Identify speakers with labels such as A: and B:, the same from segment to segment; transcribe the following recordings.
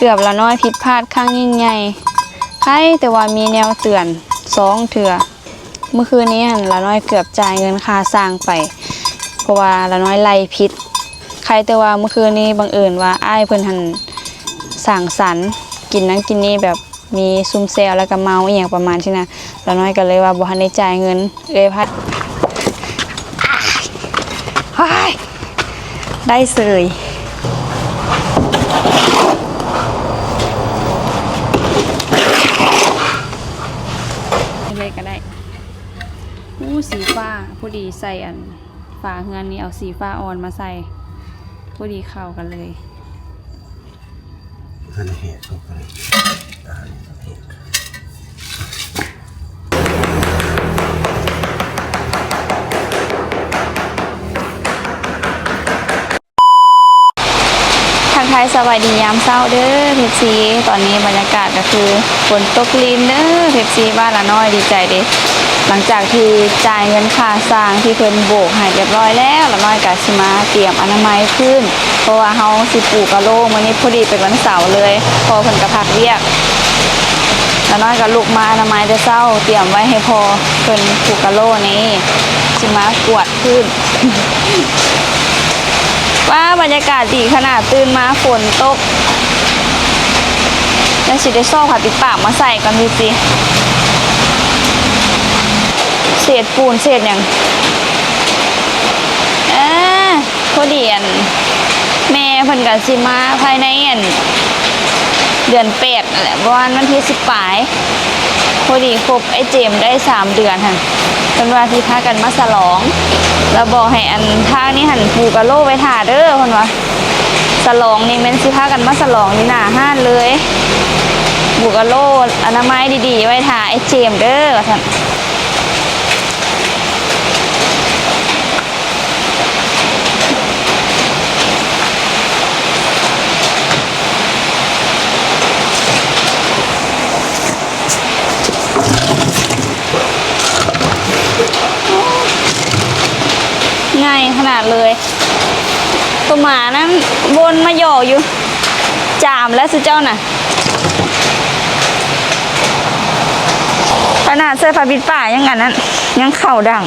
A: เกือบละน้อยผิดพลาดครั้งยิ่งใหญ่ใครแต่ว่ามีแนวเตือน2 เถื่อเมื่อคืนนี้ละน้อยเกือบจ่ายเงินค่าสร้างไปเพราะว่าละน้อยไล่ผิดใครแต่ว่าเมื่อคืนนี้บังเอิญว่าอ้ายเพิ่นหันสั่งสรรค์กินนั้นกินนี้แบบมีซุ่มแซวแล้วก็เมาอีหยังประมาณที่นะละน้อยก็เลยว่าบ่ทันได้จ่ายเงินเลยพัดได้เสยเลยก็ได้สีฟ้าพอดีใส่อันฝาเฮือนนี้เอาสีฟ้าอ่อนมาใส่พอดีเข้ากันเลย
B: อันเหตุตกเลย
A: ทักทายสวัสดียามเช้าเด้อเพปซีตอนนี้บรรยากาศก็คือฝนตกลินเด้อเพปซีบ้านละน้อยดีใจเด้หลังจากที่จ่ายเงินค่าสร้างที่เพิ่นโบกให้เรียบร้อยแล้วละน้อยก็สิมาเตรียมอนามัยขึ้นเพราะว่าเฮาสิปลูกกะโลมื้อนี้พอดีเป็นวันเสาร์เลยพอเพิ่นก็พักเวียกละน้อยก็ลุกมาอนามัยแต่เช้าเตรียมไว้ให้พอเพิ่นปลูกกะโลนี้สิมากวดขึ้นว่าบรรยากาศดีขนาดตื่นมาฝนตกแล้วสิได้ซ่อผ้าปิดปากมาใส่กันดูสิเศษปูนเศษอย่างพอดีแม่เพิ่นกับสิมาภายในเดือน8นั่นแหละวันที่10 ปลายพอดีครบไอ้เจมได้3 เดือนค่ะเป็นว่าที่พากันมาฉลองแล้วบอกให้ทางนี้หันผูกกะโลไว้ถ่าเด้อคนวะฉลองนี่แม่นสิพากันมาฉลองนี่หน้าห้านเลยผูกกะโลอนามัยดีๆไว้ถ่าไอ้เจมเด้อท่านง่ายขนาดเลยตัวหมานั้นบนมาหย่ออยู่จามแล้วสิเจ้าน่ะขนาดเสื้อผ้าปิดป่ายังงั้นนั้นยังเข่าดัง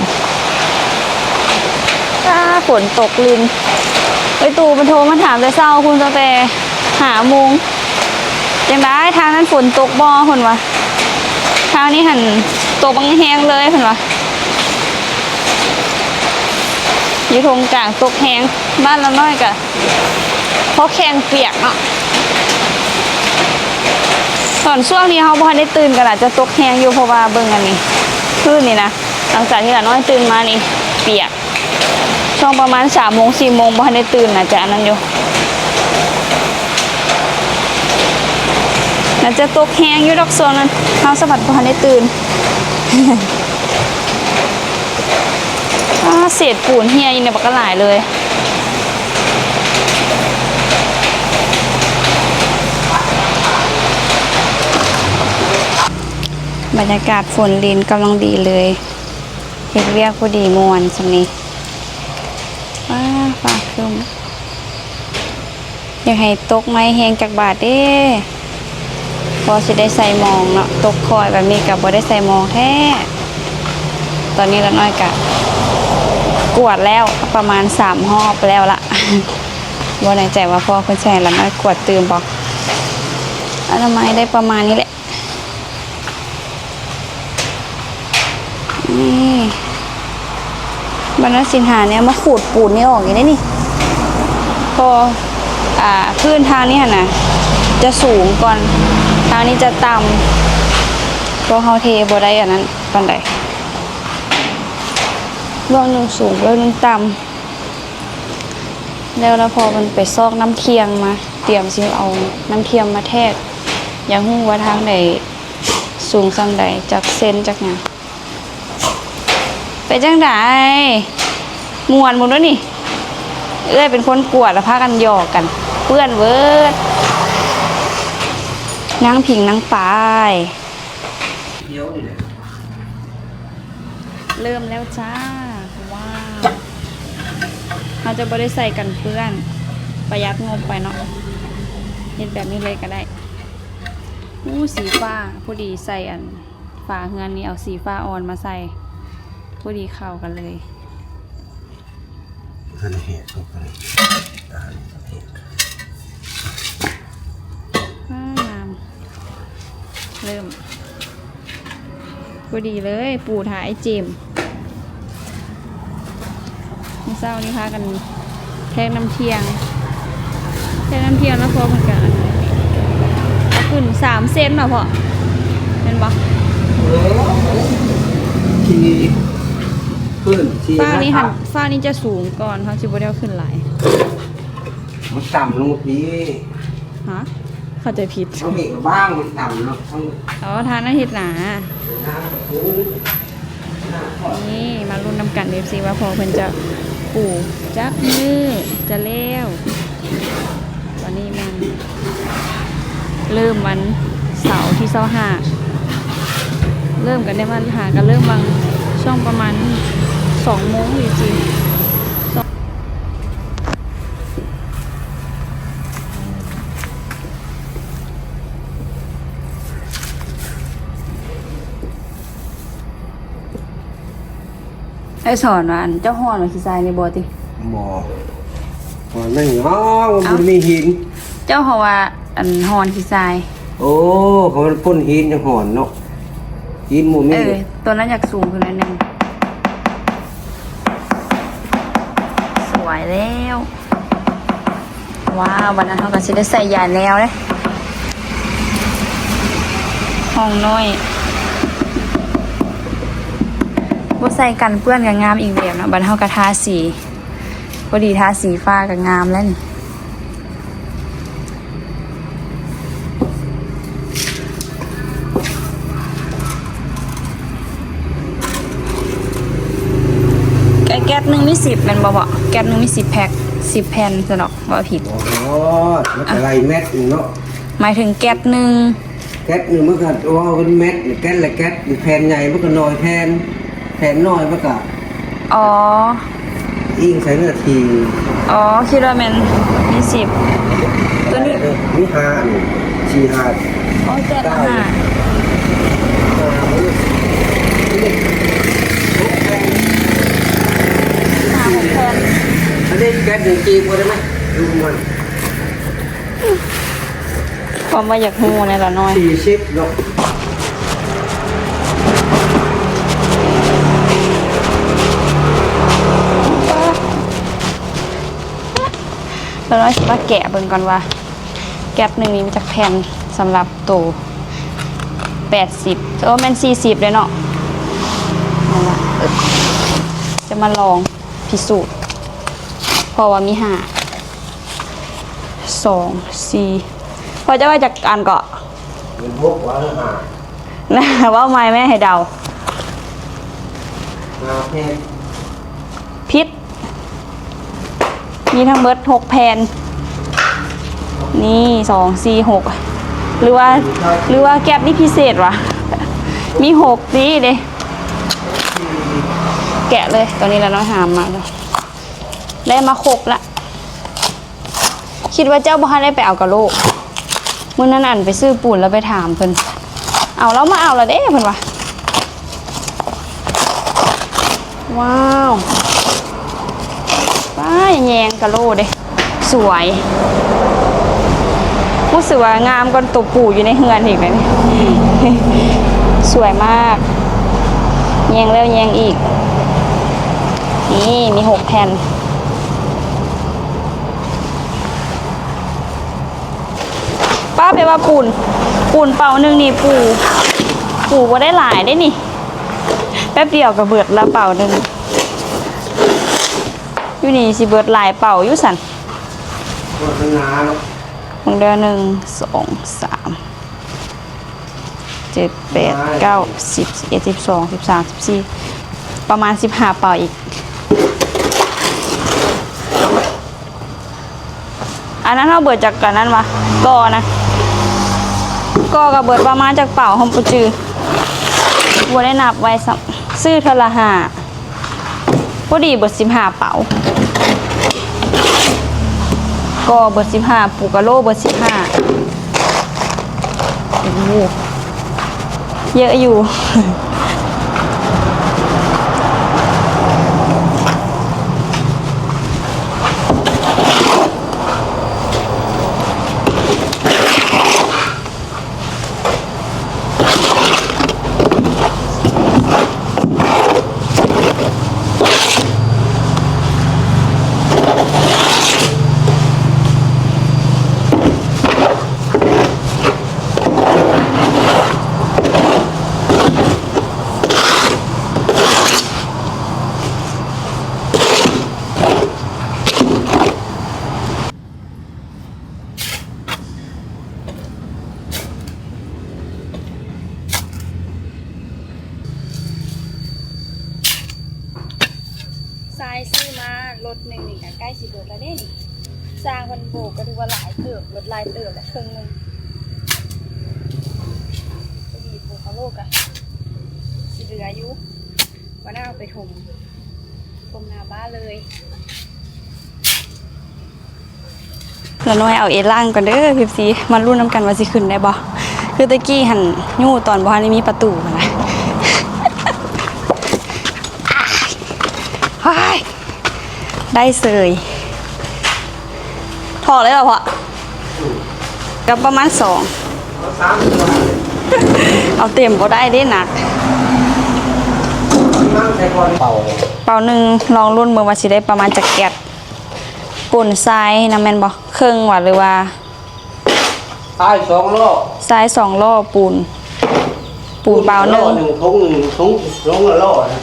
A: ฝนตกลินไอตู่มันโทรมาถามแต่เศร้าคุณตั้งแต่5 โมงยังได้ทางนั้นฝนตกบ่คนวะทางนี้หันตกบางแห้งเลยคนวะอยู่ทงกลางตกแห้งบ้านละน้อยกะเพราะแข้งเปียกเนาะตอนช่วงนี้เขาพอได้ตื่นกันอาจจะตกแห้งอยู่เพราะว่าเบิ่งอันนี้คลื่นนี่นะหลังจากที่ละน้อยตื่นมานี่เปียกช่วงประมาณ3 โมง 4 โมงพอได้ตื่นอาจจะอันนั้นอยู่อาจจะตกแห้งอยู่ดอกโซนนั้นเขาสะบัดพอได้ตื่นเศษปูนเฮียอยู่ในบักกะหลายเลยบรรยากาศฝนลินกำลังดีเลยเฮ็ดเวียกพอดีมวนสำนี้ฟ้าครึ้มอยากให้ตกไม้แห้งจากบาทเด้พอสิได้ใส่มองเนาะตกคอยแบบนี้กับบ่ได้ใส่มองแท้ตอนนี้ละน้อยกะกวดแล้วประมาณ3 รอบแล้วละว่าในใจว่าพ่อคุณแช่แล้วน้อยกวดตื่นบอกอนามัยได้ประมาณนี้แหละนี่บรรณสินหาเนี่ยมาขูดปูนนี่ออกอย่างนี้นี่พอพื้นทางนี้นะจะสูงก่อนทางนี้จะต่ำเพราะเขาเทบ่ได้อันนั้นปานใดเบื้องหนึ่งสูงเบื้องหนึ่งต่ำแล้วพอมันไปซอกน้ำเคียงมาเตรียมซิเอาน้ำเคียงมาแทกอย่างหูว่าทางไหนสูงสังใดจากเส้นจากไงไปจังไดมวนหมดแล้วนี่เป็นคนกวดแล้วพากันหยอกกันเปื้อนเวิร์ดนั่งพิงนั่งปายเริ่มแล้วจ้าว้าวเราจะไม่ได้ใส่กันเปื้อนประหยัดงบไปเนาะ เฮ็ดแบบนี้เลยก็ได้อู้สีฟ้าพอดีใส่อันฝาเฮือนนี้เอาสีฟ้าอ่อนมาใส่พอดีเข้ากันเลย
B: ท่านเหตุตรงนี้
A: งามเริ่มพอดีเลยปู่ถ่ายเจมเศร้านี่พากันแทงน้ำเทียงแล้วพอเหมือนกันเอาขึ้น3 เซนเหรอพ่อเป็นปะ
B: ที่พื้นที่
A: ฝ้านี้หันฝ้านี้จะสูงก่อนเขาจิบได้ขึ้นหลาย
B: มันต่ำลงพี่
A: ฮะเข้าใจผิด
B: เขาเห็นบ้างมันต่ำเนาะ
A: อ๋อทานอาทิตย์หนานี่มารุ่นนำกันเอฟซีว่าพอเพิ่นจะปู่จับมือจะเลี้ยวตอนนี้มันเริ่มวันเสาร์ที่25เริ่มกันได้วันหากันเริ่มบางช่องประมาณ2 โมงอยู่จริงไอ้สอนว่าอันเจ้าฮ้อนว่าขี้ทรายในบ่ติ
B: บ่มันไม่ฮ้อนมันมีหิน
A: เจ้าเฮาว่าอันฮ้อนขี้ทราย
B: โอ้เขามันพ่นหินจังฮ้อนเนาะหินหมู่มี
A: ตัวนั้นอยากสูงขึ้นหน่อยนึงสวยแล้วว้าววันนั้นเฮาก็สิได้ใส่ยาแนวเด้ห้องน้อยบ่ใส่กันเปื้อนก็งามอีกแบบนะบัดเฮาก็ทาสีพอดีทาสีฟ้าก็งามแล้วนี่แก๊สนึงมี10แม่นบ่แก๊สนึงมี10 แพ็ค10 แผ่นซะเนาะว่าผิด
B: อ๋อมันอะไรเม็ดเนาะ
A: หมายถึงแก๊สนึง
B: มันก็ว่าเป็นเม็ดแก๊สละแก๊สแผ่นใหญ่มันก็น้อยแผ่นน้อยมันก็
A: อ๋อ
B: ยิ่งใช้เนื้อที
A: อ๋อคิดว่ามันมี10ตัวนี้
B: มี5 4 5
A: อ๋อแก๊ส5
B: อันนี้แก๊ส1 จีพอได้ไหมดูมัน
A: ความว่าอยากหูในละน้อย
B: 40เนาะ
A: ละน้อยสิว่าแกะเบิ่งก่อนว่าแก๊สนึงนี้มาจากแผ่นสำหรับตัว80แม่น40เลยเนาะนั่นล่ะจะมาลองพิสูจน์เพราะว่ามี5 2 4พอจะว่าจากอันก็นะว่าไม่แม่ให้เดาพิษมีทั้งเบิด6 แผ่นนี่2 4 6หรือว่าแก๊สนี่พิเศษวะมี6นี่เด้แกะเลยตอนนี้เราน้อยหามมาแล้วได้มาครบละคิดว่าเจ้าบ้านได้ไปเอากระโหลกมื้อนั้นอันไปซื้อปูนแล้วไปถามเพิ่นเอาแล้วมาเอาละเด้เพิ่นว่าว้าวว้ายแยงกระโหลกเด้สวยรู้สึกว่างามกว่าตัวปู่อยู่ในเฮือนอีกเลยสวยมากแยงแล้วแยงอีกนี่มี6 แผ่นป้าไปว่าปูนเป่านึงนี่ปู่ก็ได้หลายได้นี่แป๊บเดียวก็เบิดละเป่านึงอยู่นี่สิเบิดหลายเป่าอยู่สั่นมึงเดือน1 2 3 7 8 9 10 11 12 13 14ประมาณ15 เป่าอีกอันนั้นเราเบิดจากกันนั้นวะก็นะก็กับเบิดประมาณจากเป่าหอมปูจือวัวได้นับไว้ซื้อเทละ5พอดีเบิด15 เป่าก็เบิด15ปูกะโลเบิด15 โอ้โหเยอะอยู่ ทรายซื้อมารถหนึ่งนี่ใกล้สิเบิดแล้วเนี่ยสร้างคนโบกก็ถือว่าหลายเติบรถลายเติบและครึ่งนึงจะมีโบกเขาโลกอะสิเหลืออยู่วันหน้าเอาไปถมหน้าบ้านเลยแล้วน้อยเอาเอล่างก่อนเด้อพิบซีมารุ่นน้ำกันว่าสิขึ้นได้บ่คือตะกี้หันยู่ตอนบ้านนี้มีประตูนะ ได้เสยถอดเลยเหรอพ่อกับประมาณ2เอาเต็มก็ได้ได้หนักเป่าหนึ่งลองรุ่นเมื่อวันสิได้ประมาณจากแกะป่นทรายนะแมนบ่เครื่องหวานหรือว่า
B: ทราย2 รอบ
A: ทราย2 รอบปูนเป่าหนึ่ง
B: ทุงลงละรอบ1 2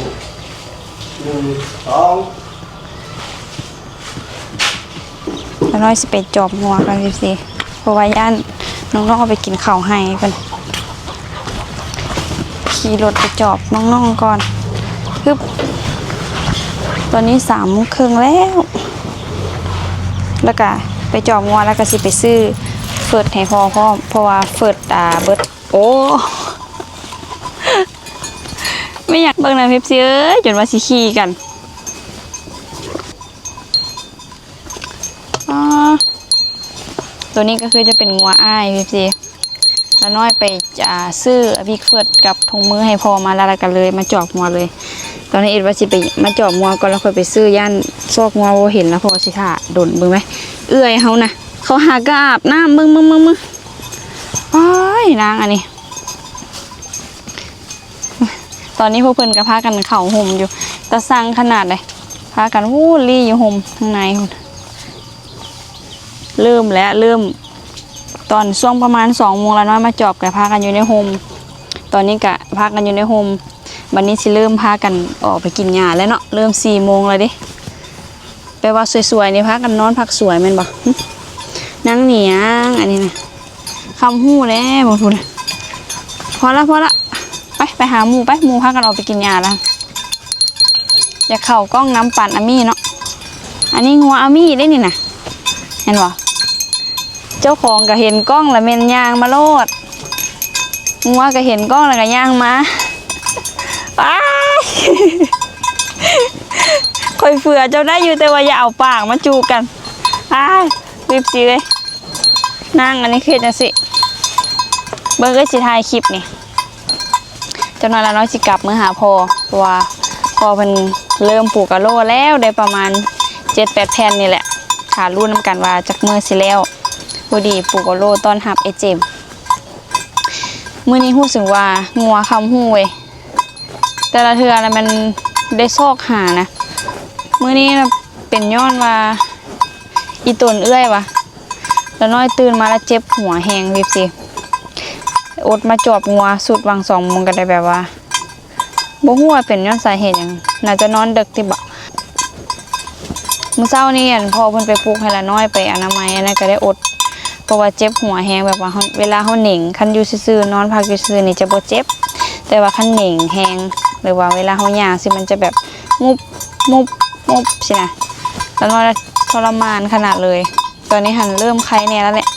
A: แล้วน้อยสิไปจอบงัวกันสิเพราะว่าย่านน้องๆเอาไปกินข้าวให้เพิ่นขี่รถไปจอบน้องๆก่อนคือตอนนี้3:30แล้วก็ไปจอบงัวแล้วก็สิไปซื้อเฟิร์ดให้พ่อเพราะว่าเฟิร์ดเบิดโอ้ไม่อยากเบิ่งนะเพ็ปซี่เอ้ยจนว่าสิขี่กันตัวนี้ก็คือจะเป็นงัวอ้ายพี่ซีแล้วน้อยไปซื้อบิ๊กเฟิร์ดกับถุงมือให้พอมาแล้วกันเลยมาจอบงัวเลยตอนนี้เอ็ดว่าสิไปมาจอบงัวก่อนแล้วค่อยไปซื้อย่านซอกงัวเห็นแล้วพอสิท่าโดนเบิ่งไหมเอื้อยเขานะเขาหากอาบน้ำมึงอ้ายนางอันนี้ตอนนี้พวกเพิ่นก็พากันเข่าห่มอยู่ตะสั่งขนาดเลยพากันวู้ลี่อยู่ห่มข้างในคนเริ่มตอนช่วงประมาณ2 โมงแล้วน้อยมาจอบกับพากันอยู่ในโฮมตอนนี้กะพากันอยู่ในโฮมวันนี้สิเริ่มพากันออกไปกินหญ้าแล้วเนาะเริ่ม4 โมงแล้วดิแปลว่าสวยๆนี่พากันนอนพักสวยแม่นบ่นั่งเหนียงอันนี้นะคำหู้แล้วบ่พูดพอละไปหาหมูไปหมูพากันออกไปกินหญ้าแล้วอย่าเข้ากล้องน้ำปั่นอามี่เนาะอันนี้งัวอามี่ได้นี่นะเห็นบ่เจ้าของก็เห็นกล้องแล้วเมนยางมาโลดงัวก็เห็นกล้องแล้วก็ยางมาคอยเฟื่อเจ้าได้อยู่แต่ว่าอย่าเอาปากมาจูกันรีบสิเลยนั่งอันนี้คือจังสิเบิร์ก็สิถ่ายคลิปนี่เจ้าน้อยแล้วน้อยสิกลับมือหาพอว่าพอเพิ่นเริ่มปลูกกะโลแล้วได้ประมาณ 7-8 แผ่นนี่แหละขารุ่นน้ำกันว่าจากมือสิแล้วพอดีปลูกกะโลต้อนรับไอเจมมื้อนี้รู้สึกว่างัวคำหู้เว้ยแต่ละเทื่อนะมันได้ซอกหานะมื้อนี้เป็นย้อนว่าอีตนเอื้อยวะแล้วน้อยตื่นมาแล้วเจ็บหัวแหงรีบสิอดมาจอบงัวสุดวัง2 โมงก็ได้แบบว่าบ่ฮู้ว่าเป็นย้อนสาเหตุหยังน่าจะนอนดึกที่บ่มื้อเช้านี้พอเพิ่นไปปลูกให้ละน้อยไปอนามัยอันนั้นก็ได้อดเพราะว่าเจ็บหัวแฮงแบบว่าเวลาเฮาหนิงคันอยู่ซื่อๆนอนพักอยู่ซื่อนี่จะบ่เจ็บแต่ว่าคันหนิงแฮงหรือว่าเวลาเฮาย่างสิมันจะแบบมุบสินะแล้วน้อยทรมานขนาดเลยตอนนี้หันเริ่มไข้แน่แล้วแหละ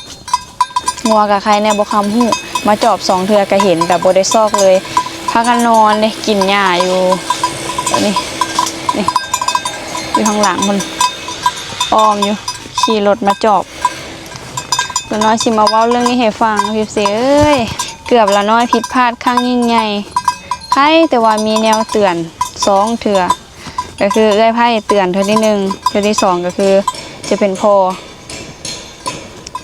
A: งัวกับไข้แน่บ่คำฮู้มาจอบ2 เทื่อก็เห็นแบบบ่ได้ซอกเลยพากันนอนเด้กินหญ้าอยู่นี่อยู่ข้างหลังมันอ้อมอยู่ขี่รถมาจอบแล้วน้อยสิมาเว้าเรื่องนี้ให้ฟังพี่เสียเอ้ย เกือบละน้อยผิดพลาดครั้งยิ่งใหญ่ไพ่แต่ว่ามีแนวเตือน2เถื่อก็คือเอ้ยไพ่เตือนเทื่อที่1เทื่อที่2ก็คือจะเป็นพอ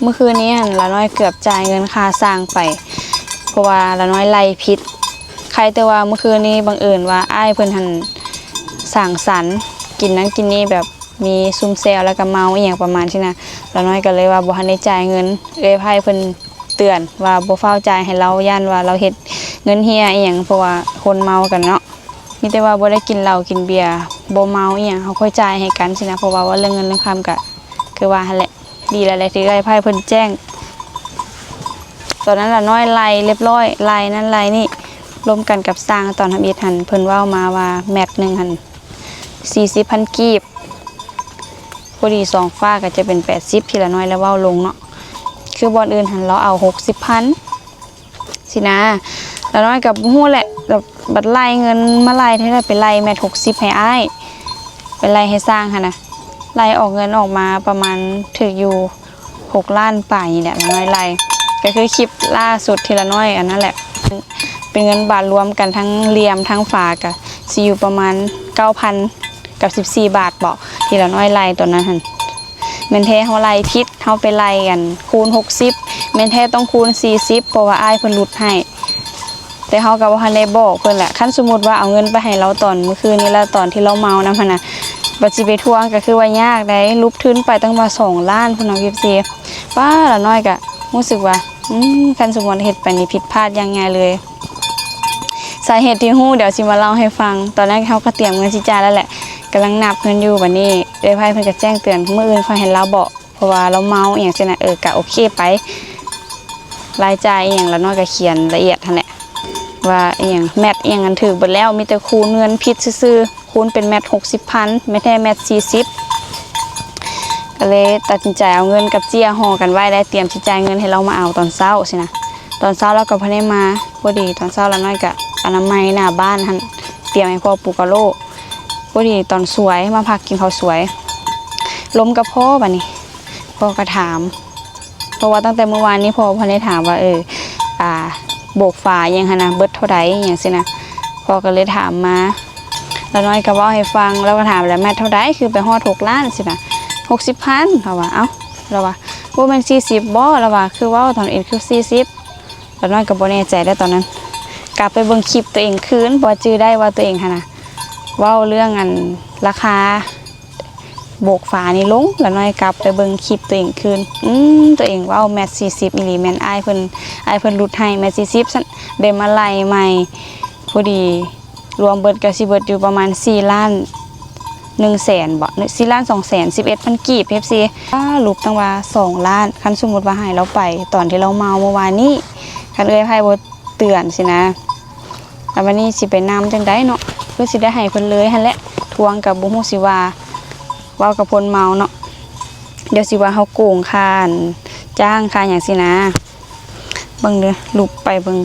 A: เมื่อคืนนี้ละน้อยเกือบจ่ายเงินค่าสร้างไปเพราะว่าละน้อยไล่พิษใครแต่ว่าเมื่อคืนนี้บังเอิญว่าอ้ายเพิ่นหันสั่งสรรค์กินนั้นกินนี้แบบมีซุ่มแซวแล้วก็เมาอีหยังประมาณที่น่ะละน้อยก็เลยว่าบ่ทันได้จ่ายเงินเอ้ยไพ่เพิ่นเตือนว่าบ่เฝ้าจ่ายให้เราย่านว่าเราเฮ็ดเงินเฮียอีหยังเพราะว่าคนเมากันเนาะมีแต่ว่าบ่ได้กินเหล้ากินเบียร์บ่เมาอีหยังเขาค่อยจ่ายให้กันสินะเพราะว่าเรื่องเงินเรื่องคำก็คือว่าหั่นแหละดีแล้วแหละที่ไอ้ไพ่เพิ่นแจ้งตอนนั้นละน้อยไล่เรียบร้อยไล่นั่นไล่นี่รวมกันกับสร้างตอนทำอิฐหันเพิ่นเว้ามาว่าแมตช์นึงหัน40,000กีบพอดี2ฟ้าก็จะเป็น80ที่ละน้อยแล้วเว้าลงเนาะคือบอลอื่นหันเราเอา60,000สินะละน้อยกับฮู้แหละแบบบัดไล่เงินมาไล่ให้ได้ไปไล่แมตช์60ให้อ้ายไปไล่ให้สร้างหั่นน่ะไล่ออกเงินออกมาประมาณถึงอยู่6ล้านป่ายนี่แหละละน้อยไล่ก็คือคลิปล่าสุดที่ละน้อยอันนั้นแหละเป็นเงินบาทรวมกันทั้งเหลี่ยมทั้งฝากะสิอยู่ประมาณ 9,000 กับ14 บาทบอกที่ละน้อยไล่ตัวนั้นหั่นแม่นแท้เฮาไล่ผิดเฮาไปไล่กันคูณ60แม่นแท้ต้องคูณ40เพราะว่าอ้ายเพิ่นลดให้แต่เฮาก็บ่ทันได้บอกเพิ่นแหละคันสมมุติว่าเอาเงินไปให้เราตอนเมื่อคืนนี้แล้วตอนที่เราเมานำหั่นน่ะบัดสิไปทวงก็คือว่ายากได้ลุบทุนไปตั้งว่า2ล้านพุ่นเนาะพี่ป้าละน้อยก็รู้สึกว่าคันสมมุติเฮ็ดไปนี่ผิดพลาดยังไงเลยสาเหตุที่ฮู้เดี๋ยวสิมาเล่าให้ฟังตอนนั้นเฮาก็เตรียมเงินสิจ่ายแล้วแหละกำลังนับเพิ่นอยู่บัดนี้เอ้ยไผเพิ่นก็แจ้งเตือนมื้ออื่นค่อยให้เราบอกเพราะว่าเราเมาอีหยังจังได๋ก็โอเคไปรายจ่ายอีหยังละน้อยก็เขียนละเอียดหั่นแหละว่าอีหยังแมตช์อีหยังกันถูกเบิดแล้วมีแต่คูณเงินผิดซื่อๆคูณเป็นแมตช์60,000ไม่ใช่แมตช์40ก็เลยตัดสินใจเอาเงินกับเจียห่อกันไว้ได้เตรียมสิจ่ายเงินให้เรามาเอาตอนเช้าสินะตอนเช้าเราก็บ่ได้มาพอดีตอนเช้าละน้อยก็อนามัยหน้าบ้านหั่นเตรียมให้พ่อปูกะโลพอดีตอนสวยมาพักกินข้าวสวยล้มกับพ่อบัดนี้พ่อก็ถามเพราะว่าตั้งแต่เมื่อวานนี้พ่อได้ถามว่าโบกฝายังหั่นนะเบิดเท่าใดอหยังสินะพ่อก็เลยถามมาแล้วน้อยก็เว้าให้ฟังแล้วก็ถามแล้วแม่เท่าใดคือไปฮอด6ล้านสินะ60,000เขาว่าเอ้าแล้วว่าบ่แม่น40บ่แล้วว่าคือเว้าตอนอื่นคือ40แล้วน้อยก็บ่แน่ใจได้ตอนนั้นกลับไปเบิ่งคลิปตัวเองคืนบ่จื้อได้ว่าตัวเองหั่นน่ะเว้าเรื่องอันราคาโบกฝานี่ลงแล้วน้อยกลับไปเบิ่งคลิปตัวเองคืนตัวเองเว้าแมตช์40อีหลีแม่นอ้ายเพิ่นลดให้แมตช์40ซั่นได้มาไล่ใหม่พอดีรวมเบิดก็สิเบิดอยู่ประมาณ4ล้าน100,000บ่4ล้าน211,000กีบ FC รูปตั้งว่า2ล้านคันสมมุติว่าให้เราไปตอนที่เราเมาเมื่อวานนี้คันเอ้ยไผบ่เตือนสินะแล้ววันนี้สิไปนำจังได๋เนาะคือสิได้ให้เพิ่นเลยหั่นแหละทวงกับบ่ฮู้สิว่าเว้ากับคนเมาเนาะเดี๋ยวสิว่าเฮาโกงค่าจ้างค่าหยังสินะเบิ่งเด้อรูปไปเบิ่ง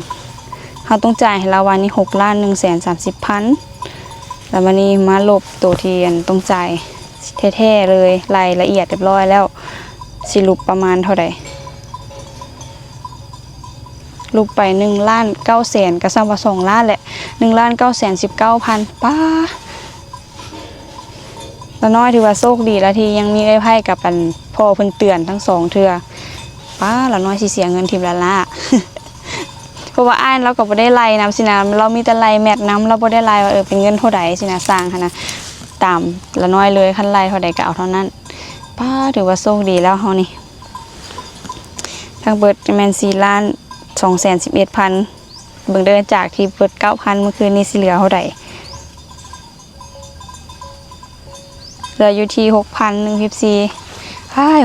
A: เฮาต้องจ่ายให้เราวันนี้6,130,000แล้ววันนี้มาลบตัวที่ต้องจ่ายแท้ๆเลยรายละเอียดเรียบร้อยแล้วสิรูปประมาณเท่าใดรูปไป1,900,000ก็ซ้ำว่า2ล้านแหละ1,919,000ป้าแล้วน้อยถือว่าโชคดีแล้วที่ยังมีไอ้ไพ่กับพ่อเพิ่นเตือนทั้ง2เทื่อป้าแล้วน้อยสิเสียเงินทิมละละ เพราะว่าอ้ายเราก็บ่ได้ไล่นำสินะเรามีแต่ไล่แมตช์นำเราบ่ได้ไล่ว่าเป็นเงินเท่าใดสินะสร้างหั่นนะตามละน้อยเลยคันไล่เท่าใดก็เอาเท่านั้นป้าถือว่าโชคดีแล้วเฮานี่ทางเบิดแม่น4,211,000เบิ่งเดินจากที่เบิด 9,000 เมื่อคืนนี้สิเหลือเท่าใดเหลืออยู่ที่ 6,114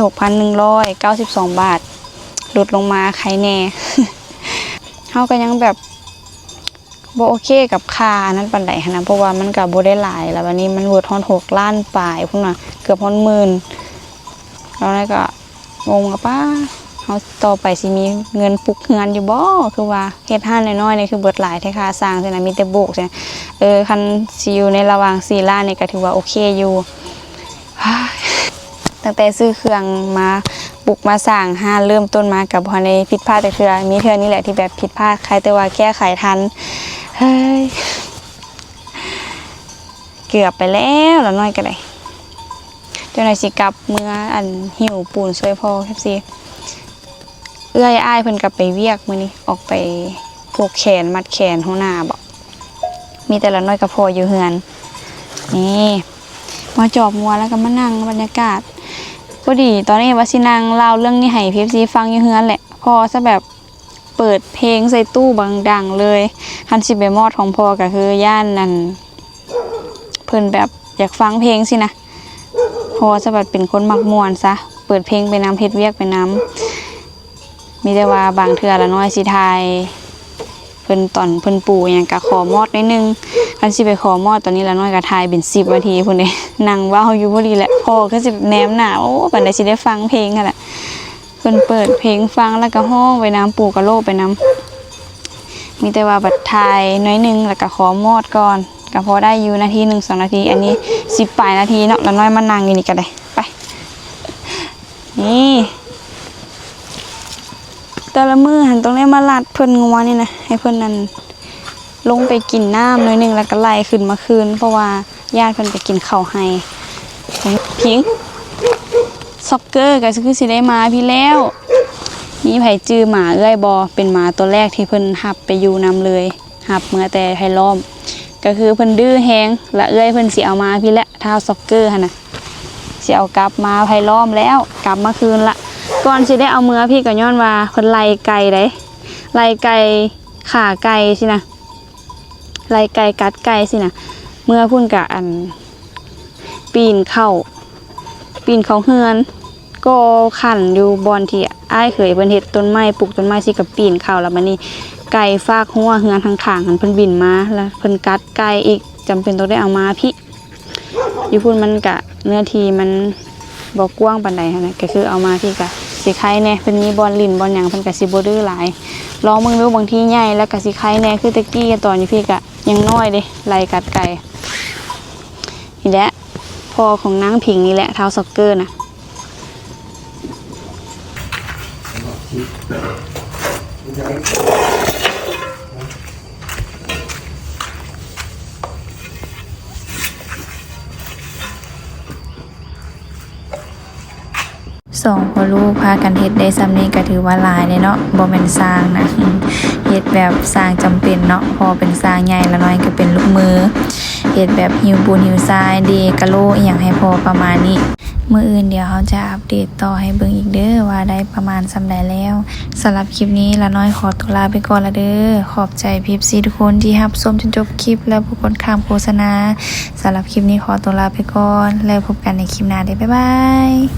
A: 6,192 บาทลดลงมาใครแน่ เฮาก็ยังแบบบ่โอเคกับค่านั้นปานใดหั่นนะเพราะว่ามันก็บ่ได้หลายแล้ววันนี้มันเวิร์ดฮอด6ล้านปลายพุ่นน่ะเกือบฮอดหมื่นแล้วนั่นก็งงกับป้าเฮาต่อไปสิมีเงินปลุกเฮือนอยู่บ่คือว่าเฮ็ดห้านน้อยๆนี่คือเบิดหลายแท้ค่าสร้างซั่นน่ะมีแต่โบกซั่นคันสิอยู่ในระหว่าง4ล้านนี่ก็ถือว่าโอเคอยู่ตั้งแต่ซื้อเครื่องมาโบ ปลุกมาสร้างห้าเริ่มต้นมากับพอในผิดพลาดแต่เทื่อมีเทื่อนี่แหละที่แบบผิดพลาดใครแต่ว่าแก้ไขทันเฮ้ยเกือบไปแล้วละน้อยก็ได้เจ้าหน่อยสิกลับเมื่ออันหิวปูนช่วยพ่อครับสิเอื้อยอ้ายเพิ่นกลับไปเวียกมื้อนี้ออกไปผูกแขนมัดแขนหัวหน้าบอกมีแต่ละน้อยกับพ่ออยู่เฮือนนี่มาจอบมัวแล้วก็มานั่งบรรยากาศพอดีตอนนี้ว่าสินางเล่าเรื่องนี้ให้พีเอฟซีฟังอยู่เฮือนแหละพอซะแบบเปิดเพลงใส่ตู้บางดังเลยฮันสิเบมอดของพ่อก็คือย่านนั่นเพิ่นแบบอยากฟังเพลงสินะพอซะแบบเป็นคนมักม่วนซะเปิดเพลงไปน้ำเฮ็ดเวียกไปน้ำมีแต่ว่าบางเทื่อละน้อยสิทายเพิ่นตอนเพิ่นปู่อย่างกะขอมอดนิดนึงคันสิไปขอมอดตอนนี้ละน้อยกะทายเป็น10 นาทีพุ่นเด้นั่งเว้าอยู่พอดีแหละพ่อก็สิแนมหน้าโอ้ปานใดสิได้ฟังเพลงหั่นแหละเพิ่นเปิดเพลงฟังแล้วก็ห้องไปน้ำปู่กะโลไปน้ำมีแต่ว่าบัดทายน้อยนึงแล้วก็ขอมอดก่อนก็พอได้อยู่นาที1 2 นาทีอันนี้10ปลายนาทีเนาะละน้อยมานั่งอยู่นี่ก็ได้ไปนี่แต่ละมือหันตรงนี้มาลัดเพิ่นงัวนี่นะให้เพิ่นนั่นลงไปกินน้ำหน่อยนึงแล้วก็ไล่ขึ้นมาคืนเพราะว่าญาติเพิ่นไปกินข้าวให้พิงซ็อกเกอร์ก็คือสิได้มาพี่แล้วมีไผจื้อหมาเอื้อยบอเป็นหมาตัวแรกที่เพิ่นหับไปอยู่นำเลยหับเมื่อแต่ไผล้อมก็คือเพิ่นดื้อแฮงและเอื้อยเพิ่นสิเอามาพี่และเท้าซ็อกเกอร์หั่นน่ะสิเอากลับมาไผล้อมแล้วกลับมาคืนละก่อนสิได้เอาเมื่อพี่ก็ย้อนว่าเพิ่นไล่ไก่ได้ไล่ไก่ขาไก่สินะไล่ไก่กัดไก่สินะเมื่อพุ่นกะอันปีนเข้าเฮือนก็ขันอยู่บอนที่อ้ายเคยเพิ่นเฮ็ดต้นไม้ปลูกต้นไม้สิกับปีนเข้าแล้วบัดนี้ไก่ฟากหัวเฮือนทางข้างหันเพิ่นบินมาแล้วเพิ่นกัดไก่อีกจำเป็นต้องได้เอามาพี่อยู่พุ่นมันกะเนื้อที่มันบ่กว้างปานใดหั่นน่ะก็คือเอามาพี่กะสิไข่แน่เพิ่นมีบอนลิ้นบอนหยังเพิ่นก็สิบ่ดื้อหลายลองมึงดูบางทีใหญ่แล้วก็สิไข่แน่คือตะกี้ตอนนี้พี่กะยังน้อยเด้ไล่กัดไก่นี่แหละพ่อของนางผิงนี่แหละเท้าซ็อกเกอร์นะสองพ่อลูกพากันเฮ็ดได้ซ้ำนี้ก็ถือว่าหลายเลยเนาะบ่แม่นสร้างนะ เฮ็ดแบบสร้างจำเป็นเนาะพอเป็นสร้างใหญ่ละน้อยก็เป็นลูกมือเฮ็ดแบบหิวปูนหิวทรายเดกะโลอีหยังให้พอประมาณนี้มื้ออื่นเดี๋ยวเราจะอัปเดตต่อให้เบิ่งอีกเด้อว่าได้ประมาณส่ำใดแล้วสำหรับคลิปนี้ละน้อยขอตัวลาไปก่อนละเด้อขอบใจพี่ซีทุกคนที่รับชมจนจบคลิปแล้วผู้คนข้ามโฆษณาสำหรับคลิปนี้ขอตัวลาไปก่อนแล้วพบกันในคลิปหน้าเด้อบ๊ายบาย